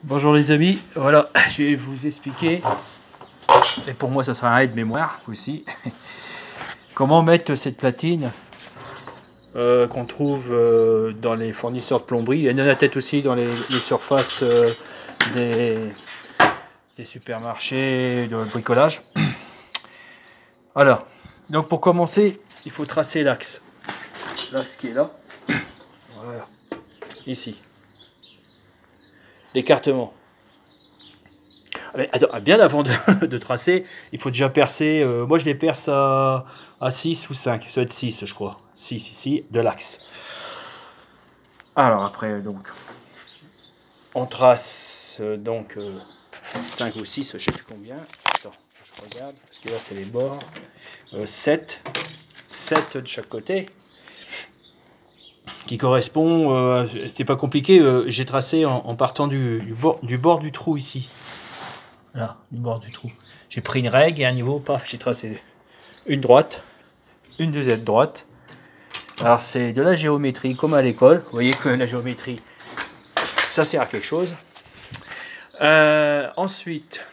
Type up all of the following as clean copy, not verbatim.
Bonjour les amis, voilà, je vais vous expliquer, et pour moi ça sera un aide-mémoire aussi, comment mettre cette platine qu'on trouve dans les fournisseurs de plomberie, et il y en a peut-être aussi dans les surfaces des supermarchés de bricolage. Alors, donc pour commencer, il faut tracer l'axe. L'axe qui est là, voilà, ici. L'écartement. Attends, bien avant de tracer, il faut déjà percer. Moi, je les perce à 6 ou 5. Ça doit être 6, je crois. 6 ici, de l'axe. Alors, après, donc, on trace 5 ou 6, je ne sais plus combien. Attends, je regarde, parce que là, c'est les bords. 7 de chaque côté. Qui correspond, c'est pas compliqué, j'ai tracé en partant du bord du trou ici. Là, du bord du trou. J'ai pris une règle et un niveau, paf, j'ai tracé une droite, une deuxième droite. Alors c'est de la géométrie comme à l'école. Vous voyez que la géométrie, ça sert à quelque chose. Ensuite,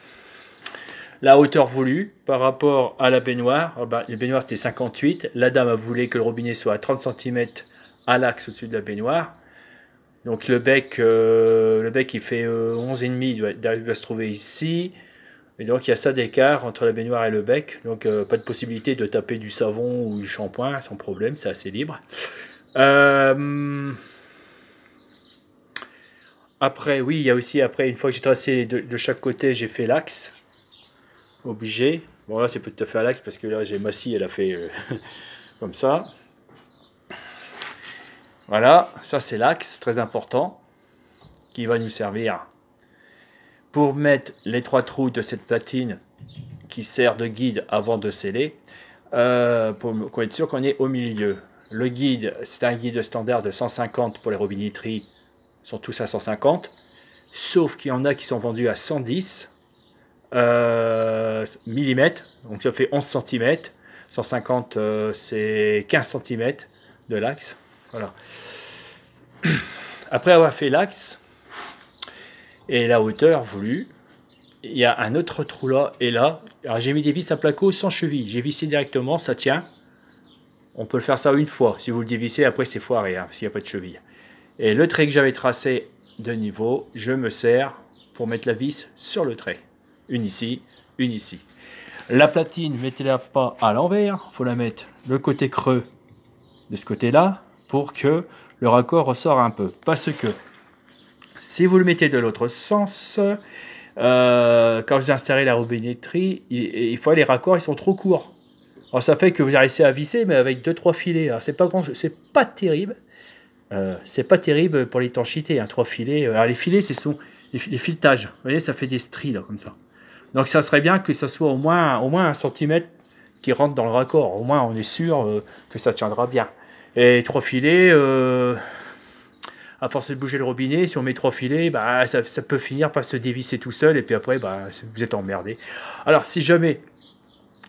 la hauteur voulue par rapport à la baignoire. La baignoire c'était 58. La dame a voulu que le robinet soit à 30 cm à l'axe au-dessus de la baignoire. Donc le bec il fait 11,5, il doit se trouver ici. Et donc il y a ça d'écart entre la baignoire et le bec. Donc pas de possibilité de taper du savon ou du shampoing sans problème, c'est assez libre. Après, oui, il y a aussi, après, une fois que j'ai tracé de chaque côté, j'ai fait l'axe. Obligé. Bon là c'est peut-être faire l'axe parce que là j'ai ma scie, elle a fait comme ça. Voilà, ça c'est l'axe, très important, qui va nous servir pour mettre les 3 trous de cette platine qui sert de guide avant de sceller, pour être sûr qu'on est au milieu. Le guide, c'est un guide standard de 150 pour les robinetteries, ils sont tous à 150, sauf qu'il y en a qui sont vendus à 110 mm, donc ça fait 11 cm, 150 c'est 15 cm de l'axe. Voilà. Après avoir fait l'axe et la hauteur voulue, il y a un autre trou là et là. Alors j'ai mis des vis à placo sans cheville. J'ai vissé directement, ça tient. On peut le faire ça une fois. Si vous le dévissez, après c'est foiré, hein, s'il n'y a pas de cheville. Et le trait que j'avais tracé de niveau, je me sers pour mettre la vis sur le trait. Une ici, une ici. La platine, mettez-la pas à l'envers. Il faut la mettre le côté creux de ce côté-là pour que le raccord ressort un peu. Parce que si vous le mettez de l'autre sens, quand vous installez la robinetterie, il faut les raccords, ils sont trop courts. Alors ça fait que vous réussissez à visser, mais avec 2-3 filets. Alors c'est pas grand, c'est pas terrible. C'est pas terrible pour l'étanchéité, hein, 3 filets. Alors les filets, ce sont les filetages. Vous voyez, ça fait des stries là, comme ça. Donc ça serait bien que ça soit au moins 1 cm qui rentre dans le raccord. Au moins on est sûr que ça tiendra bien. Et 3 filets, à force de bouger le robinet, si on met 3 filets, bah, ça peut finir par se dévisser tout seul, et puis après, bah, vous êtes emmerdé. Alors, si jamais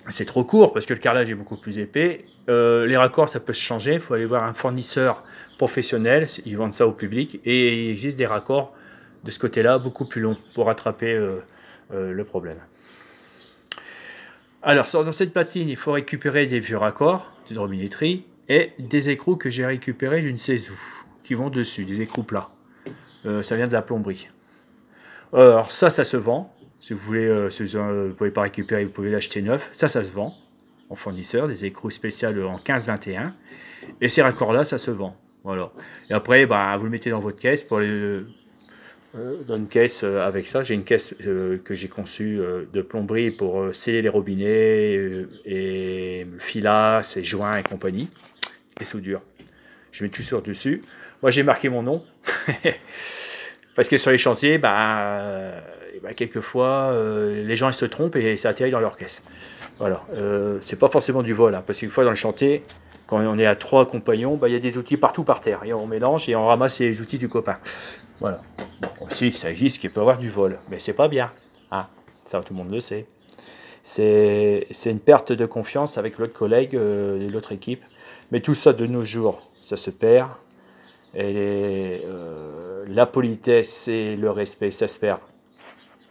c'est trop court, parce que le carrelage est beaucoup plus épais, les raccords, ça peut se changer. Il faut aller voir un fournisseur professionnel, ils vendent ça au public, et il existe des raccords de ce côté-là, beaucoup plus longs, pour rattraper le problème. Alors, dans cette platine, il faut récupérer des vieux raccords de robinetterie, et des écrous que j'ai récupérés, je ne sais où, qui vont dessus, des écrous plats. Ça vient de la plomberie. Alors ça se vend. Si vous voulez, si vous ne pouvez pas récupérer, vous pouvez l'acheter neuf. Ça se vend en fournisseur, des écrous spéciaux en 15-21. Et ces raccords-là, ça se vend. Voilà. Et après, bah, vous le mettez dans votre caisse pour dans une caisse avec ça. J'ai une caisse que j'ai conçue de plomberie pour sceller les robinets et filasse et joints et compagnie. Et soudure. Je mets tout sur dessus. Moi, j'ai marqué mon nom. Parce que sur les chantiers, quelquefois, les gens ils se trompent et ça atterrit dans leur caisse. Voilà. C'est pas forcément du vol, hein, parce qu'une fois dans le chantier, quand on est à 3 compagnons, il y a des outils partout par terre. Et on mélange et on ramasse les outils du copain. Voilà. Bon, si, ça existe qu'il peut y avoir du vol. Mais c'est pas bien. Hein. Ça, tout le monde le sait. C'est une perte de confiance avec l'autre collègue et l'autre équipe. Mais tout ça, de nos jours, ça se perd. Et la politesse et le respect, ça se perd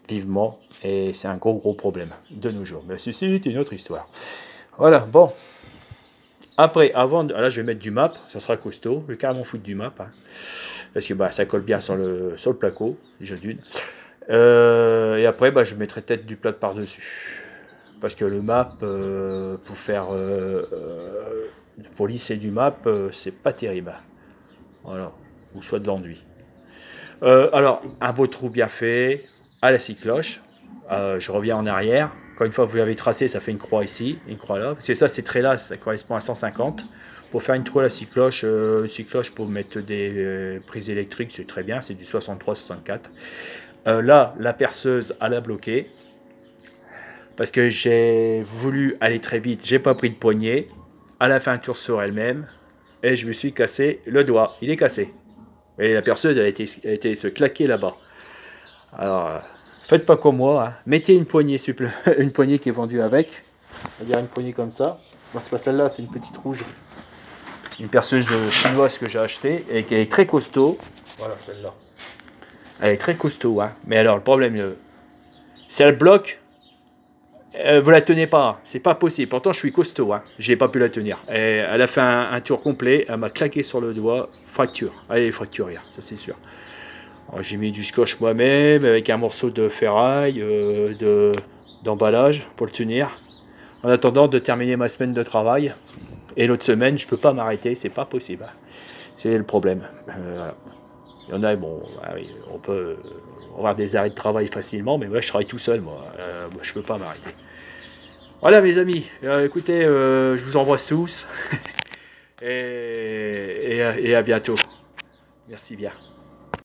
vivement. Et c'est un gros problème de nos jours. Mais ceci est une autre histoire. Voilà, bon. Après, là je vais mettre du map, ça sera costaud. Je vais carrément foutre du map. Hein, parce que ça colle bien sur le placo, déjà d'une. Et après, je mettrai peut-être du plat par-dessus. Parce que le map, pour lisser du map, c'est pas terrible. Voilà, ou soit de l'enduit. Alors, un beau trou bien fait, à la scie cloche. Je reviens en arrière. Quand une fois que vous l'avez tracé, ça fait une croix ici, une croix là. Parce que ça, c'est très là, ça correspond à 150. Pour faire une trou à la scie cloche, pour mettre des prises électriques, c'est très bien, c'est du 63-64. Là, la perceuse à la bloquer. Parce que j'ai voulu aller très vite, j'ai pas pris de poignée. Elle a fait un tour sur elle-même et je me suis cassé le doigt. Il est cassé. Et la perceuse, elle a été se claquer là-bas. Alors, faites pas comme moi. Hein. Mettez une poignée une poignée qui est vendue avec. On va dire une poignée comme ça. Bon, c'est pas celle-là, c'est une petite rouge. Une perceuse chinoise que j'ai achetée et qui est très costaud. Voilà, celle-là. Elle est très costaud. Hein. Mais alors, le problème, si elle bloque, vous la tenez pas, c'est pas possible. Pourtant, je suis costaud, hein. J'ai pas pu la tenir. Et elle a fait un tour complet, elle m'a claqué sur le doigt, fracture. Elle est fracturée, ça c'est sûr. J'ai mis du scotch moi-même avec un morceau de ferraille, d'emballage pour le tenir. En attendant de terminer ma semaine de travail. Et l'autre semaine, je peux pas m'arrêter, c'est pas possible. C'est le problème. Voilà. Il y en a, bon, oui, on peut avoir des arrêts de travail facilement, mais moi je travaille tout seul, moi je peux pas m'arrêter. Voilà mes amis, écoutez, je vous embrasse tous et à bientôt. Merci bien.